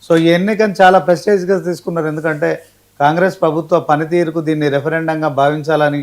So ఈ ఎన్నికను చాలా ప్రెస్టేజ్గా తీసుకున్నారు, ఎందుకంటే కాంగ్రెస్ ప్రభుత్వ పనితీరుకు దీన్ని రెఫరెండంగా భావించాలని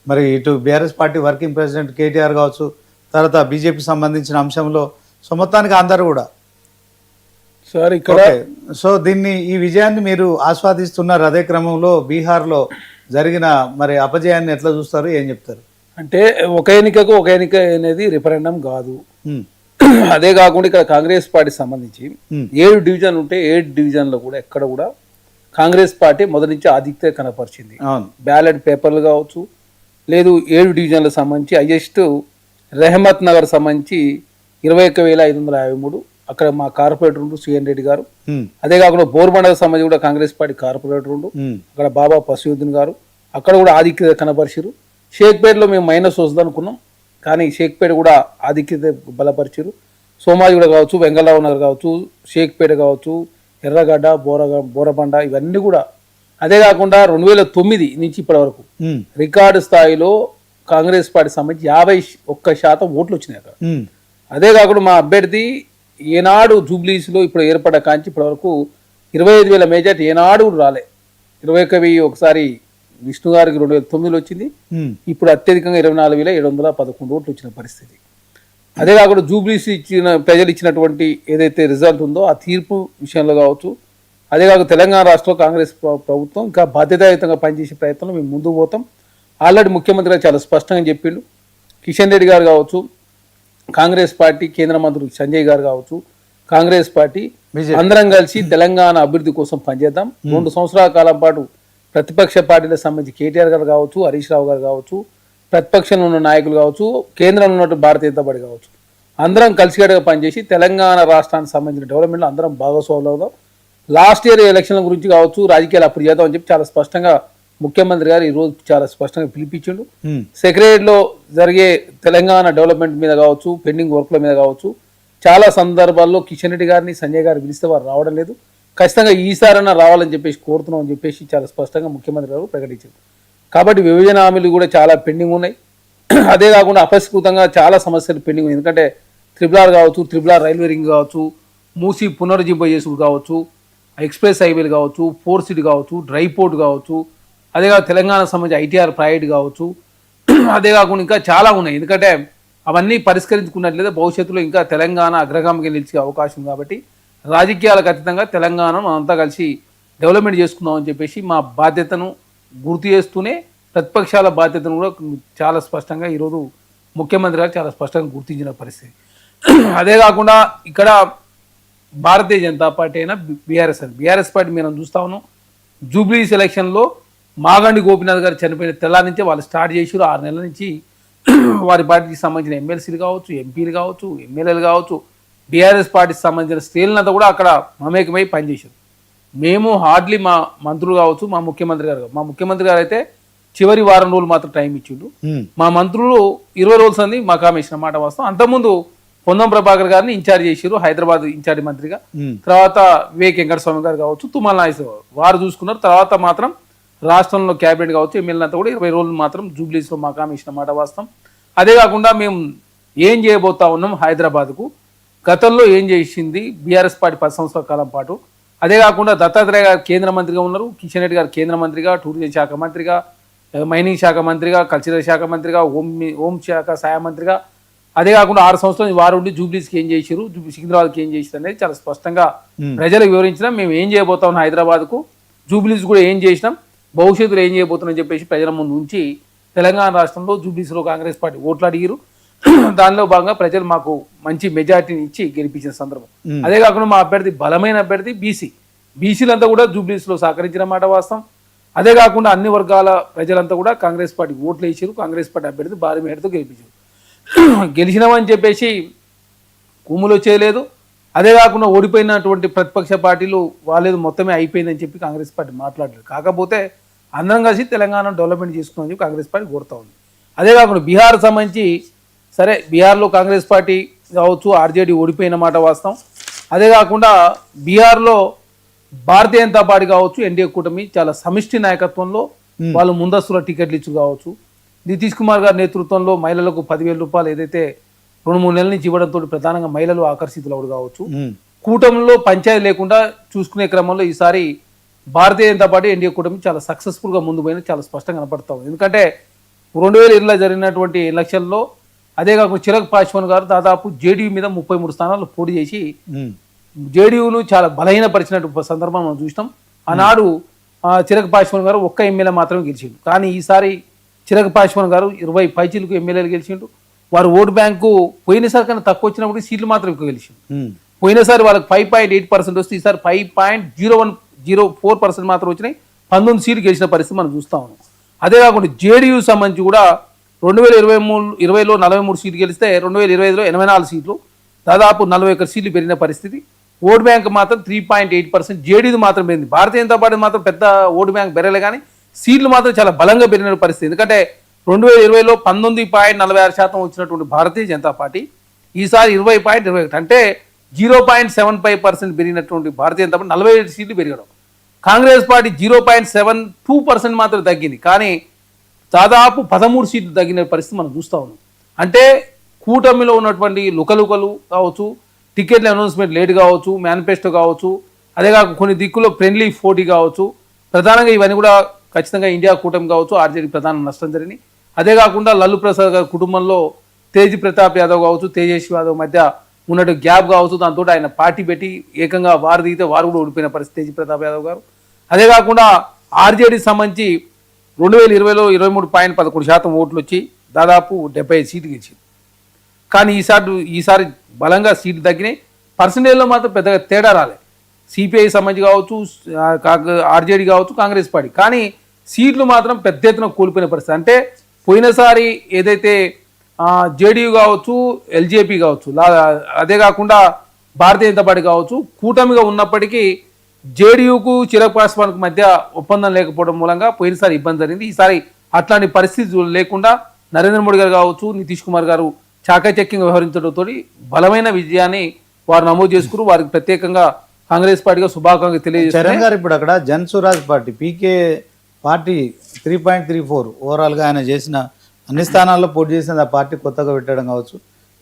మరి ఇటు BRS party working president KTR కావచ్చు, తర్వాత బీజేపీ సంబంధించిన అంశంలో సో మొత్తానికి అందరూ కూడా సార్ ఇక్కడ సో దీన్ని ఈ విజయాన్ని మీరు ఆస్వాదిస్తున్నారు. అదే క్రమంలో బీహార్లో జరిగిన మరి అపజయాన్ని ఎట్లా చూస్తారు, ఏం చెప్తారు? అంటే ఒక ఎన్నిక అనేది రిఫరెండం కాదు. అదే కాకుండా ఇక్కడ కాంగ్రెస్ పార్టీ సంబంధించి 7 డివిజన్లు ఉంటే 7 డివిజన్లో కూడా ఎక్కడ కూడా కాంగ్రెస్ పార్టీ మొదటి నుంచి ఆధిక్యత కనపరిచింది. బ్యాలెట్ పేపర్లు కావచ్చు, లేదు 7 డివిజన్లకు సంబంధించి హైయెస్ట్ రెహమత్ నగర్ సంబంధించి 21,553 అక్కడ మా కార్పొరేటర్ ఉండు సిఎన్ రెడ్డి గారు. అదే కాకుండా బోర్బండకు సంబంధించి కూడా కాంగ్రెస్ పార్టీ కార్పొరేటర్ ఉండు అక్కడ బాబా పసియుద్దీన్ గారు, అక్కడ కూడా ఆధిక్యత కనపరిచారు. షేక్పేటలో మేము మైనస్ వస్తుంది అనుకున్నాం, కానీ షేక్పేట కూడా ఆధిక్యత బలపరిచారు. సోమాజిగూడ కావచ్చు, వెంగళరావు నగర్ కావచ్చు, షేక్పేట కావచ్చు, ఎర్రగడ్డ, బోరబండ ఇవన్నీ కూడా. అదే కాకుండా 2009 నుంచి ఇప్పటి వరకు రికార్డు స్థాయిలో కాంగ్రెస్ పార్టీ సంబంధించి 51% ఓట్లు వచ్చినాయి అక్కడ. అదే కాకుండా మా అభ్యర్థి ఏనాడు జూబ్లీస్లో ఇప్పుడు ఏర్పడ్డ కాంచి ఇప్పటి వరకు 25,000 మెజార్టీ ఏనాడు రాలే. 21,000 ఒకసారి విష్ణు గారికి 2009లో వచ్చింది. ఇప్పుడు అత్యధికంగా 24,711 ఓట్లు వచ్చిన పరిస్థితి. అదే కాకుండా జూబ్లీస్ ప్రజలు ఇచ్చినటువంటి ఏదైతే రిజల్ట్ ఉందో ఆ తీర్పు విషయంలో కావచ్చు, అదే కాక తెలంగాణ రాష్ట్రంలో కాంగ్రెస్ ప్రభుత్వం ఇంకా బాధ్యతాయుతంగా పనిచేసే ప్రయత్నంలో మేము ముందుకు పోతాం. ఆల్రెడీ ముఖ్యమంత్రి గారు చాలా స్పష్టంగా చెప్పిండు. కిషన్ రెడ్డి గారు కావచ్చు, కాంగ్రెస్ పార్టీ కేంద్ర మంత్రులు సంజయ్ గారు కావచ్చు, కాంగ్రెస్ పార్టీ అందరం కలిసి తెలంగాణ అభివృద్ధి కోసం పనిచేద్దాం. 2 సంవత్సరాల కాలం పాటు ప్రతిపక్ష పార్టీలకు సంబంధించి కేటీఆర్ గారు కావచ్చు, హరీష్ రావు గారు కావచ్చు, ప్రతిపక్షంలో ఉన్న నాయకులు కావచ్చు, కేంద్రంలో ఉన్నట్టు భారతీయ జనతా పార్టీ కావచ్చు, అందరం కలిసికట్టుగా పనిచేసి తెలంగాణ రాష్ట్రానికి సంబంధించిన డెవలప్మెంట్లో అందరం భాగస్వాములు అవుదాం. లాస్ట్ ఇయర్ ఎలక్షన్ల గురించి కావచ్చు, రాజకీయాలు అప్పుడు చేద్దాం అని చెప్పి చాలా స్పష్టంగా ముఖ్యమంత్రి గారు ఈరోజు చాలా స్పష్టంగా పిలిపించిండు. సెక్రటరీలో జరిగే తెలంగాణ డెవలప్మెంట్ మీద కావచ్చు, పెండింగ్ వర్క్ల మీద కావచ్చు, చాలా సందర్భాల్లో కిషన్ రెడ్డి గారిని సంజయ్ గారు పిలిస్తే వారు రావడం లేదు. ఖచ్చితంగా ఈసారైనా రావాలని చెప్పేసి కోరుతున్నాం అని చెప్పేసి చాలా స్పష్టంగా ముఖ్యమంత్రి గారు ప్రకటించారు. కాబట్టి విభజన హామీలు కూడా చాలా పెండింగ్ ఉన్నాయి. అదే కాకుండా అపరిష్కృతంగా చాలా సమస్యలు పెండింగ్ ఉన్నాయి. ఎందుకంటే RRR కావచ్చు, RRR రైల్వే రింగ్ కావచ్చు, మూసి పునరుజ్జీంప చేసుడు కావచ్చు, ఎక్స్ప్రెస్ హైవేలు కావచ్చు, 4 సిటీ కావచ్చు, డ్రై పోర్ట్ కావచ్చు, అదే కాక తెలంగాణకు సంబంధించి ITR ప్రాజెక్ట్ కావచ్చు, అదే కాకుండా ఇంకా చాలా ఉన్నాయి. ఎందుకంటే అవన్నీ పరిష్కరించుకున్నట్లయితే భవిష్యత్తులో ఇంకా తెలంగాణ అగ్రగామిగా నిలిచే అవకాశం. కాబట్టి రాజకీయాలకు అతీతంగా తెలంగాణను మనంతా కలిసి డెవలప్మెంట్ చేసుకుందామని చెప్పేసి మా బాధ్యతను గుర్తు చేస్తూనే ప్రతిపక్షాల బాధ్యతను కూడా చాలా స్పష్టంగా ఈరోజు ముఖ్యమంత్రి గారు చాలా స్పష్టంగా గుర్తించిన పరిస్థితి. అదే కాకుండా ఇక్కడ భారతీయ జనతా పార్టీ అయినా బీఆర్ఎస్ పార్టీ మనం చూస్తా ఉన్నాం. జూబ్లీ సెలక్షన్లో మాగండి గోపీనాథ్ గారు చనిపోయిన తెల్లారి నుంచే వాళ్ళు స్టార్ట్ చేసారు. 6 నెలల నుంచి వారి పార్టీకి సంబంధించిన ఎమ్మెల్సీలు కావచ్చు, ఎంపీలు కావచ్చు, ఎమ్మెల్యేలు కావచ్చు, బీఆర్ఎస్ పార్టీకి సంబంధించిన శ్రేణులంతా కూడా అక్కడ మమేకమై పనిచేశారు. మేము హార్డ్లీ మా మంత్రులు కావచ్చు, మా ముఖ్యమంత్రి గారు అయితే చివరి వారం రోజులు మాత్రం టైం ఇచ్చిండు. మా మంత్రులు 20 రోజులు సంది మా కామేసిన మాట వాస్తవం. అంతకుముందు పొన్నం ప్రభాకర్ గారిని ఇన్ఛార్జ్ చేశారు, హైదరాబాద్ ఇన్ఛార్జ్ మంత్రిగా. తర్వాత వివేక్ వెంకటస్వామి గారు కావచ్చు, తుమ్మల నాగేశ్వరరావు వారు చూసుకున్నారు. తర్వాత మాత్రం రాష్ట్రంలో క్యాబినెట్ కావచ్చు, ఎమ్మెల్యేలంతా కూడా 20 రోజులు మాత్రం జూబ్లీస్లో మా కామేసిన మాట వాస్తవం. అదే కాకుండా మేము ఏం చేయబోతా ఉన్నాం హైదరాబాద్కు, గతంలో ఏం చేసింది బీఆర్ఎస్ పార్టీ 10 సంవత్సరాల కాలం పాటు. అదే కాకుండా దత్తాత్రేయ గారు కేంద్ర మంత్రిగా ఉన్నారు, కిషన్ రెడ్డి గారు కేంద్ర మంత్రిగా, టూరిజం శాఖ మంత్రిగా, మైనింగ్ శాఖ మంత్రిగా, కల్చరల్ శాఖ మంత్రిగా, హోం శాఖ సహాయ మంత్రిగా. అదే కాకుండా 6 సంవత్సరాలు వారు ఉండి జూబ్లీస్కి ఏం చేశారు, సికింద్రాబాద్కి ఏం చేశారు అనేది చాలా స్పష్టంగా ప్రజలకు వివరించినాం. మేము ఏం చేయబోతా ఉన్నాం హైదరాబాద్కు, జూబ్లీస్ కూడా ఏం చేసినాం, భవిష్యత్తులో ఏం చేయబోతున్నాం చెప్పేసి ప్రజల ముందు ఉంచి తెలంగాణ రాష్ట్రంలో జూబ్లీస్లో కాంగ్రెస్ పార్టీ ఓట్లు అడిగారు. దానిలో భాగంగా ప్రజలు మాకు మంచి మెజార్టీని ఇచ్చి గెలిపించిన సందర్భం. అదే కాకుండా మా అభ్యర్థి బలమైన అభ్యర్థి బీసీలంతా కూడా జూబ్లీస్లో సహకరించిన మాట వాస్తవం. అదే కాకుండా అన్ని వర్గాల ప్రజలంతా కూడా కాంగ్రెస్ పార్టీ ఓట్లు వేసారు. కాంగ్రెస్ పార్టీ అభ్యర్థి భారీ మేరతో గెలిపించారు. గెలిచినామని చెప్పేసి కుమ్ములో చేయలేదు. అదే కాకుండా ఓడిపోయినటువంటి ప్రతిపక్ష పార్టీలు వాళ్ళేది మొత్తమే అయిపోయిందని చెప్పి కాంగ్రెస్ పార్టీ మాట్లాడలేదు. కాకపోతే అందరం కలిసి తెలంగాణ డెవలప్మెంట్ చేసుకున్నామని చెప్పి కాంగ్రెస్ పార్టీ కోరుతా ఉంది. అదే కాకుండా బీహార్ సంబంధించి సరే బీహార్లో కాంగ్రెస్ పార్టీ కావచ్చు, ఆర్జేడీ ఓడిపోయిన మాట వాస్తవం. అదే కాకుండా బీహార్లో భారతీయ జనతా పార్టీ కావచ్చు, ఎన్డీఏ కూటమి చాలా సమిష్టి నాయకత్వంలో వాళ్ళు ముందస్తుల టికెట్లు ఇచ్చు కావచ్చు, నితీష్ కుమార్ గారి నేతృత్వంలో మహిళలకు 10,000 రూపాయలు ఏదైతే 2-3 నెలల నుంచి ఇవ్వడంతో ప్రధానంగా మహిళలు ఆకర్షితులవుడు కావచ్చు, కూటమిలో పంచాయతీ లేకుండా చూసుకునే క్రమంలో ఈసారి భారతీయ జనతా పార్టీ ఎన్డీఏ కూటమి చాలా సక్సెస్ఫుల్గా ముందు పోయిన చాలా స్పష్టంగా కనపడతా ఉంది. ఎందుకంటే 2020లో జరిగినటువంటి ఎలక్షన్లో అదే కాకుండా చిరాగ్ పాస్వాన్ గారు దాదాపు జేడీయూ మీద 33 స్థానాలు పోటీ చేసి జేడీయూను చాలా బలహీనపరిచినట్టు సందర్భం మనం చూసినాం. ఆనాడు చిరాగ్ పాస్వాన్ గారు ఒక్క ఎమ్మెల్యే మాత్రమే గెలిచిండు. కానీ ఈసారి చిరాగ్ పాస్వాన్ గారు 20 పైచీలకు ఎమ్మెల్యేలు గెలిచిండు. వారు ఓటు బ్యాంకు పోయినసారి కన్నా తక్కువ వచ్చినప్పుడు సీట్లు మాత్రం ఎక్కువ గెలిచిండు. పోయినసారి వాళ్ళకి 5.8% వస్తే ఈసారి 5.04% మాత్రం వచ్చినాయి. 19 సీట్లు గెలిచిన పరిస్థితి మనం చూస్తా ఉన్నాం. అదే కాకుండా జేడీయూ సంబంధించి కూడా 2020లో 43 సీట్లు గెలిస్తే 2025లో 84 సీట్లు, దాదాపు 41 సీట్లు పెరిగిన పరిస్థితి. ఓటు బ్యాంక్ మాత్రం 3.8%, జేడీయూ మాత్రం పెరిగింది. భారతీయ జనతా పార్టీ మాత్రం పెద్ద ఓటు బ్యాంక్ పెరగలే, కానీ సీట్లు మాత్రం చాలా బలంగా పెరిగిన పరిస్థితి. ఎందుకంటే 2020లో 19.46% వచ్చినటువంటి భారతీయ జనతా పార్టీ ఈసారి 20.21, అంటే 0.75% పెరిగినటువంటి భారతీయ జనతా పార్టీ 47 సీట్లు పెరగడం. కాంగ్రెస్ పార్టీ 0.72% మాత్రం తగ్గింది, కానీ దాదాపు 13 సీట్లు తగ్గిన పరిస్థితి మనం చూస్తూ ఉన్నాం. అంటే కూటమిలో ఉన్నటువంటి లుకలుకలు కావచ్చు, టికెట్ల అనౌన్స్మెంట్ లేట్ కావచ్చు, మేనిఫెస్టో కావచ్చు, అదే కాక కొన్ని దిక్కులో ఫ్రెండ్లీ పోటీ కావచ్చు, ప్రధానంగా ఇవన్నీ కూడా ఖచ్చితంగా ఇండియా కూటమి కావచ్చు ఆర్జేడీ ప్రధాన నష్టం జరిగింది. అదే కాకుండా లల్లు ప్రసాద్ గారి కుటుంబంలో తేజ్ ప్రతాప్ యాదవ్ కావచ్చు, తేజస్వి యాదవ్ మధ్య ఉన్నట్టు గ్యాప్ కావచ్చు, దాంతో ఆయన పార్టీ పెట్టి ఏకంగా వారు దిగితే వారు కూడా ఓడిపోయిన పరిస్థితి తేజ్ ప్రతాప్ యాదవ్ గారు. అదే కాకుండా ఆర్జేడీ సంబంధించి 2020లో 23.11% ఓట్లు వచ్చి దాదాపు 75 సీట్లు గెలిచింది. కానీ ఈసారి బలంగా సీట్లు తగ్గినాయి. పర్సంటేజ్లో మాత్రం పెద్దగా తేడా రాలే. సిపిఐ సంబంధించి కావచ్చు, ఆర్జేడీ కావచ్చు, కాంగ్రెస్ పార్టీ, కానీ సీట్లు మాత్రం పెద్ద ఎత్తున కూలిపోయిన పరిస్థితి. అంటే పోయినసారి ఏదైతే జేడీయూ కావచ్చు, ఎల్జేపీ కావచ్చు, అదే కాకుండా భారతీయ జనతా పార్టీ కావచ్చు కూటమిగా ఉన్నప్పటికీ జేడీయూకు చిరాగ్ పాస్వాన్కు మధ్య ఒప్పందం లేకపోవడం మూలంగా పోయినసారి ఇబ్బంది జరిగింది. ఈసారి అట్లాంటి పరిస్థితి లేకుండా నరేంద్ర మోడీ గారు కావచ్చు, నితీష్ కుమార్ గారు చాకచక్యంగా వ్యవహరించడంతో బలమైన విజయాన్ని వారు నమోదు చేసుకుని వారికి ప్రత్యేకంగా కాంగ్రెస్ పార్టీగా శుభాకాంక్షలు తెలియజేస్తారు. చరణ్ గారు ఇప్పుడు అక్కడ జన్ స్వరాజ్ పార్టీ పీకే పార్టీ 3.34 ఓవరాల్గా ఆయన చేసిన అన్ని స్థానాల్లో పోటీ చేసిన ఆ పార్టీ కొత్తగా పెట్టడం కావచ్చు,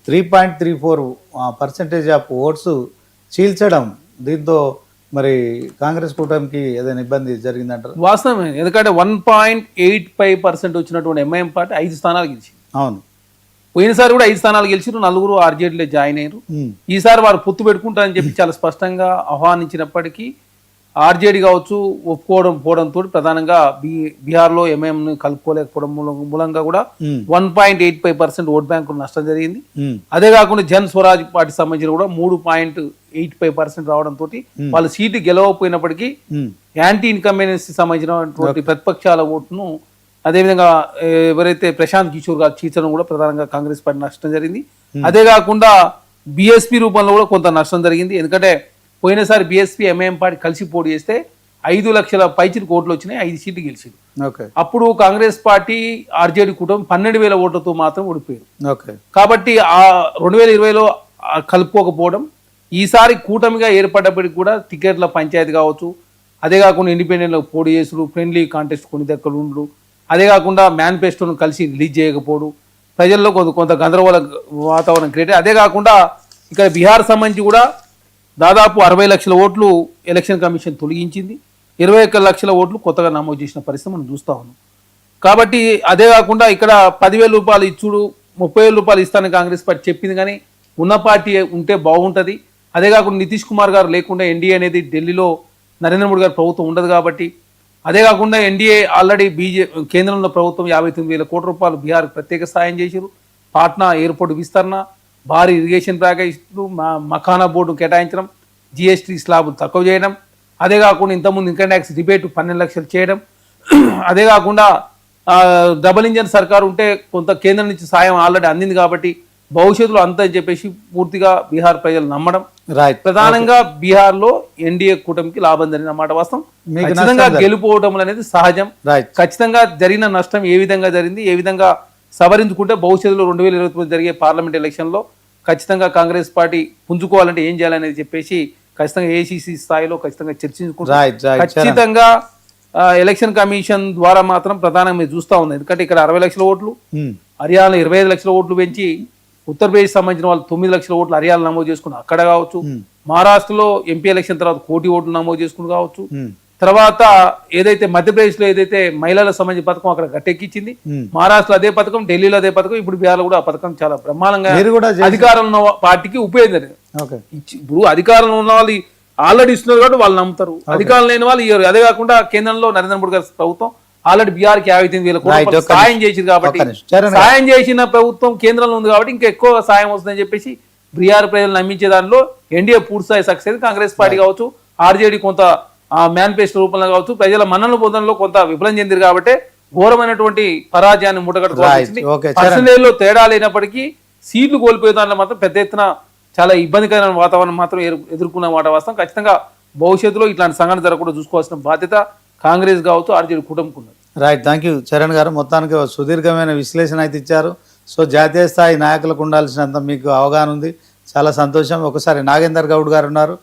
3.34% ఆఫ్ ఓట్స్ చీల్చడం, దీంతో మరి కాంగ్రెస్ కూటమికి ఏదైనా ఇబ్బంది జరిగిందంటారు? వాస్తవమే, ఎందుకంటే 1.85% వచ్చినటువంటి ఎంఐఎం పార్టీ 5 స్థానాలు గెలిచింది. అవును, పోయినసారి కూడా 5 స్థానాలు గెలిచారు, 4 ఆర్జేడీలో జాయిన్ అయ్యారు. ఈసారి వారు పొత్తు పెట్టుకుంటారని చెప్పి చాలా స్పష్టంగా ఆహ్వానించినప్పటికీ ఆర్జేడీ కావచ్చు ఒప్పుకోవడంతో ప్రధానంగా బీహార్లో ఎంఐఎంను కలుపుకోలేకపోవడం మూలంగా కూడా 1.85% ఓట్ బ్యాంకు నష్టం జరిగింది. అదే కాకుండా జన్ స్వరాజ్ పార్టీ సంబంధించిన కూడా 3.85% రావడంతో వాళ్ళ సీటు గెలవకపోయినప్పటికీ యాంటీ ఇన్కంబెన్సీ సంబంధించినటువంటి ప్రతిపక్షాల ఓటును, అదేవిధంగా ఎవరైతే ప్రశాంత్ కిషోర్ గారు చీల్చడం కూడా ప్రధానంగా కాంగ్రెస్ పార్టీ నష్టం జరిగింది. అదే కాకుండా బీఎస్పీ రూపంలో కూడా కొంత నష్టం జరిగింది. ఎందుకంటే పోయినసారి బీఎస్పీ ఎంఐఎం పార్టీ కలిసి పోటీ చేస్తే 5 లక్షల పైచిలకు ఓట్లు వచ్చినాయి, 5 సీట్లు గెలిచింది. అప్పుడు కాంగ్రెస్ పార్టీ ఆర్జేడీ కూటమి 12,000 ఓట్లతో మాత్రం ఓడిపోయారు. కాబట్టి ఆ 2020లో కలుపుకోకపోవడం, ఈసారి కూటమిగా ఏర్పడ్డప్పటికి కూడా టికెట్ల పంచాయతీ కావచ్చు, అదే కాకుండా ఇండిపెండెంట్ పోటీ చేసుడు, ఫ్రెండ్లీ కాంటెస్ట్ కొన్ని దక్కలు ఉండు, అదే కాకుండా మేనిఫెస్టోను కలిసి రిలీజ్ చేయకపోవడం, ప్రజల్లో కొంత గందరగోళ వాతావరణం క్రియేట్. అదే కాకుండా ఇక్కడ బీహార్ సంబంధించి కూడా దాదాపు 60 లక్షల ఓట్లు ఎలక్షన్ కమిషన్ తొలగించింది, 21 లక్షల ఓట్లు కొత్తగా నమోదు చేసిన పరిస్థితి మనం చూస్తూ ఉన్నాం. కాబట్టి అదే కాకుండా ఇక్కడ 10,000 రూపాయలు ఇచ్చుడు, 30,000 రూపాయలు ఇస్తానని కాంగ్రెస్ పార్టీ చెప్పింది, కానీ ఉన్న పార్టీ ఉంటే బాగుంటుంది. అదే కాకుండా నితీష్ కుమార్ గారు లేకుండా ఎన్డీఏ అనేది ఢిల్లీలో నరేంద్ర మోడీ గారి ప్రభుత్వం ఉండదు. కాబట్టి అదే కాకుండా ఎన్డీఏ ఆల్రెడీ కేంద్రంలో ప్రభుత్వం 59,000 కోట్ల రూపాయలు బీహార్కి ప్రత్యేక సాయం చేశారు. పాట్నా ఎయిర్పోర్ట్ విస్తరణ, భారీ ఇరిగేషన్ ప్యాకేజ్లు, మఖానా బోర్డు కేటాయించడం, జిఎస్టీ స్లాబ్ తక్కువ చేయడం, అదే కాకుండా ఇంతకుముందు ఇన్కమ్ ట్యాక్స్ రిబేట్ 12 లక్షలు చేయడం, అదే కాకుండా డబుల్ ఇంజన్ సర్కారు ఉంటే కొంత కేంద్రం నుంచి సాయం ఆల్రెడీ అందింది కాబట్టి భవిష్యత్తులో అంతా అని చెప్పేసి పూర్తిగా బీహార్ ప్రజలు నమ్మడం. ప్రధానంగా బీహార్లో ఎన్డీఏ కూటమికి లాభం జరిగిన మాట వాస్తవం. ఖచ్చితంగా గెలుపోవడం అనేది సహజం. ఖచ్చితంగా జరిగిన నష్టం ఏ విధంగా జరిగింది, ఏ విధంగా సవరించుకుంటే భవిష్యత్తులో 2029 జరిగే పార్లమెంట్ ఎలక్షన్లో ఖచ్చితంగా కాంగ్రెస్ పార్టీ పుంజుకోవాలంటే ఏం చేయాలనేది చెప్పేసి ఖచ్చితంగా ఏసీసీ స్థాయిలో ఖచ్చితంగా చర్చించుకుంటాం. ఖచ్చితంగా ఎలక్షన్ కమిషన్ ద్వారా మాత్రం ప్రధానంగా మీరు చూస్తూ ఉంది. ఎందుకంటే ఇక్కడ 60 లక్షల ఓట్లు, హర్యానా 25 లక్షల ఓట్లు పెంచి ఉత్తరప్రదేశ్ సంబంధించిన వాళ్ళు 9 లక్షల ఓట్లు హర్యానా నమోదు చేసుకుని అక్కడ కావచ్చు, మహారాష్ట్రలో ఎంపీ ఎలక్షన్ తర్వాత 1 కోటి ఓట్లు నమోదు చేసుకుని కావచ్చు, తర్వాత ఏదైతే మధ్యప్రదేశ్ లో ఏదైతే మహిళలకు సంబంధించిన పథకం అక్కడ గట్టెక్కించింది, మహారాష్ట్రలో అదే పథకం, ఢిల్లీలో అదే పథకం, ఇప్పుడు బీహార్లో కూడా ఆ పథకం చాలా బ్రహ్మాండంగా అధికారంలో ఉన్న పార్టీకి ఉపయోగింది. ఇప్పుడు అధికారంలో ఉన్న వాళ్ళు ఆల్రెడీ ఇస్తున్నారు కాబట్టి వాళ్ళు నమ్ముతారు, అధికారం లేని వాళ్ళు ఇయ్యరు. అదే కాకుండా కేంద్రంలో నరేంద్ర మోడీ గారి ప్రభుత్వం ఆల్రెడీ బీహార్ కి 58,000 కోట్లు సాయం చేసింది కాబట్టి, సాయం చేసిన ప్రభుత్వం కేంద్రంలో ఉంది కాబట్టి ఇంకా ఎక్కువ సాయం వస్తుందని చెప్పేసి బీహార్ ప్రజలు నమ్మించే దానిలో ఎన్డీఏ పూర్తిస్థాయి సక్సెస్. కాంగ్రెస్ పార్టీ కావచ్చు, ఆర్జేడీ కొంత మేనిఫెస్టో రూపంలో కావచ్చు, ప్రజల మన్ననలు పొందడంలో కొంత విఫలం చెందిరు కాబట్టి ఘోరమైనటువంటి పరాజయాన్ని ముట్టగట్టుకోవాల్సింది. పర్సెంటేజ్ లో తేడా లేనప్పటికీ సీట్లు కోల్పోయే దాంట్లో మాత్రం పెద్ద ఎత్తున చాలా ఇబ్బందికరమైన వాతావరణం మాత్రం ఎదుర్కొన్న మాట వాస్తవం. ఖచ్చితంగా భవిష్యత్తులో ఇట్లాంటి సంఘటన జరగకుండా చూసుకోవాల్సిన బాధ్యత కాంగ్రెస్ కావచ్చు, ఆర్జేడీ కూటమికున్నది. రైట్, థ్యాంక్ యూ చరణ్ గారు. మొత్తానికి సుదీర్ఘమైన విశ్లేషణ అయితే ఇచ్చారు. సో జాతీయ స్థాయి నాయకులకు ఉండాల్సినంత మీకు అవగాహన ఉంది, చాలా సంతోషం. ఒకసారి నాగేందర్ గౌడ్ గారు ఉన్నారు,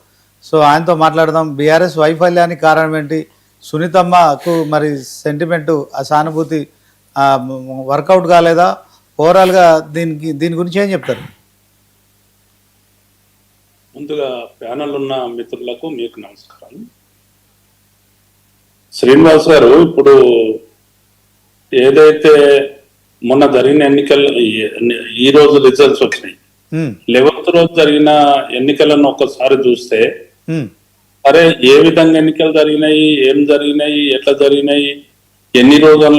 సో ఆయనతో మాట్లాడదాం. బీఆర్ఎస్ వైఫల్యానికి కారణం ఏంటి, సునీతమ్మకు మరి సెంటిమెంటు ఆ సానుభూతి వర్కౌట్ కాలేదా, ఓవరాల్గా దీని గురించి ఏం చెప్తారు? ముందుగా ప్యానల్ ఉన్న మిత్రులకు మీకు నమస్కారం. శ్రీనివాస్ గారు, ఇప్పుడు ఏదైతే మొన్న జరిగిన ఎన్నికలు ఈ రోజు రిజల్ట్స్ వచ్చినాయి, 11th రోజు జరిగిన ఎన్నికలను ఒక్కసారి చూస్తే సరే ఏ విధంగా ఎన్నికలు జరిగినాయి, ఏం జరిగినాయి, ఎట్లా జరిగినాయి, ఎన్ని రోజుల